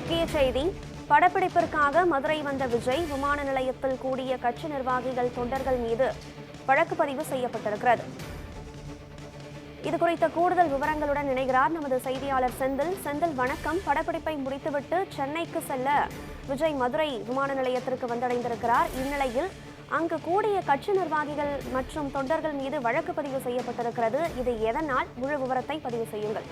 முக்கிய செய்தி. படப்பிடிப்பிற்காக மதுரை வந்த விஜய் விமான நிலையத்தில் கூடிய கட்சி நிர்வாகிகள், தொண்டர்கள் மீது வழக்கு பதிவு செய்யப்பட்டிருக்கிறது. இதுகுறித்த கூடுதல் விவரங்களுடன் இணைகிறார் நமது செய்தியாளர் செந்தில். செந்தில், வணக்கம். படப்பிடிப்பை முடித்துவிட்டு சென்னைக்கு செல்ல விஜய் மதுரை விமான நிலையத்திற்கு வந்தடைந்திருக்கிறார். இந்நிலையில் அங்கு கூடிய கட்சி நிர்வாகிகள் மற்றும் தொண்டர்கள் மீது வழக்கு பதிவு செய்யப்பட்டிருக்கிறது. இது எதனால்? முழு விவரத்தை பதிவு செய்யுங்கள்.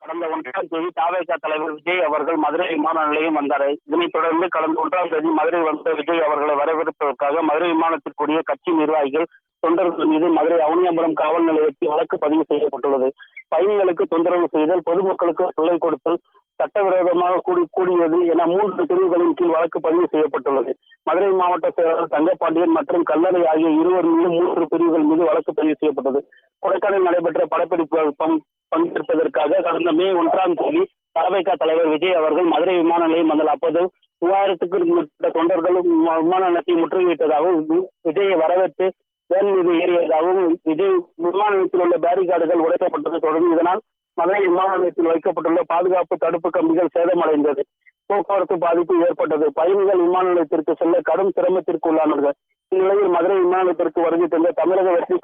கடந்த 1ஆம் தேதி தவேக தலைவர் விஜய் அவர்கள் மதுரை விமான நிலையம் வந்தார். இதனைத் தொடர்ந்து கடந்த 1ஆம் தேதி மதுரை வந்த விஜய் அவர்களை வரவேற்பதற்காக மதுரை விமானத்திற்குரிய கட்சி நிர்வாகிகள், தொண்டர்கள் மீது மதுரை அவனியாபுரம் காவல் நிலையத்தில் வழக்கு பதிவு செய்யப்பட்டுள்ளது. பயணிகளுக்கு தொந்தரவு செய்தல், பொதுமக்களுக்கு தொல்லை கொடுத்தல், சட்டவிரோதமாக கூடியது என 3 பிரிவுகளின் கீழ் வழக்கு பதிவு செய்யப்பட்டுள்ளது. மதுரை மாவட்ட செயலாளர் தங்கப்பாண்டியன் மற்றும் கல்லறை ஆகிய இருவர் மீது 3 பிரிவுகள் மீது வழக்கு பதிவு செய்யப்பட்டது. கொடைக்கானலில் நடைபெற்ற படப்பிடிப்பு பங்கேற்பதற்காக கடந்த மே 1ஆம் தேதி தவேக தலைவர் விஜய் அவர்கள் மதுரை விமான நிலையம் வந்தார். அப்போது 3000க்கும் மேற்பட்ட தொண்டர்களும் விமான நிலையத்தை முற்றுகையிட்டதாகவும், விஜயை வரவேற்று வேன் மீது ஏறியதாகவும், விஜய் விமான நிலையத்தில் உள்ள பேரிகார்டுகள் உடைக்கப்பட்டதை தொடர்ந்து இதனால் மதுரை விமான நிலையத்தில் வைக்கப்பட்டுள்ள பாதுகாப்பு தடுப்பு கம்பிகள் சேதமடைந்தது. போக்குவரத்து பாதிப்பு ஏற்பட்டது. பயணிகள் விமான நிலையத்திற்கு செல்ல கடும் சிரமத்திற்கு உள்ளானார்கள். இந்நிலையில் மதுரை விமான நிலையத்திற்கு வருகை தந்த தமிழக வெற்றி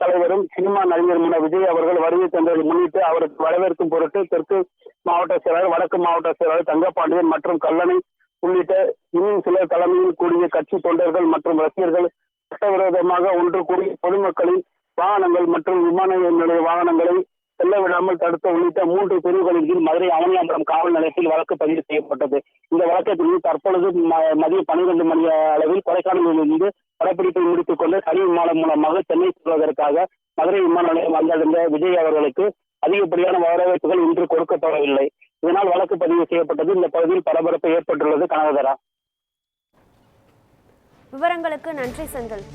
தலைவரும் சினிமா நடிகருமான விஜய் அவர்கள் வருகை தந்ததை முன்னிட்டு அவருக்கு வரவேற்கும் பொருட்டு தெற்கு மாவட்ட செயலாளர், வடக்கு மாவட்ட செயலாளர் தங்கப்பாண்டியன் மற்றும் கல்லணை உள்ளிட்ட இன்னும் சிலர் தலைமையில் கூடிய கட்சி தொண்டர்கள் மற்றும் ரசிகர்கள் சட்டவிரோதமாக ஒன்று கூடி பொதுமக்களின் வாகனங்கள் மற்றும் விமான நிலைய வாகனங்களை செல்ல விடாமல் தடுத்த உள்ளிட்ட 3 பிரிவுகளின் கீழ் மதுரை அவனியாபுரம் காவல் நிலையத்தில் வழக்கு பதிவு செய்யப்பட்டது. இந்த வழக்கத்தில் தற்பொழுது மதியம் 12 மணி அளவில் கொடைக்கானலிலிருந்து படப்பிடிப்பை முடித்துக் கொண்டு தனி விமானம் மூலமாக சென்னை செல்வதற்காக மதுரை விமான நிலையம் வந்தடைந்த விஜய் அவர்களுக்கு அதிகப்படியான வரவேற்புகள் இன்று கொடுக்கப்படவில்லை. இதனால் வழக்கு பதிவு செய்யப்பட்டது. இந்த பகுதியில் பரபரப்பு ஏற்பட்டுள்ளது. கனகதரா, விவரங்களுக்கு நன்றி செந்தில்.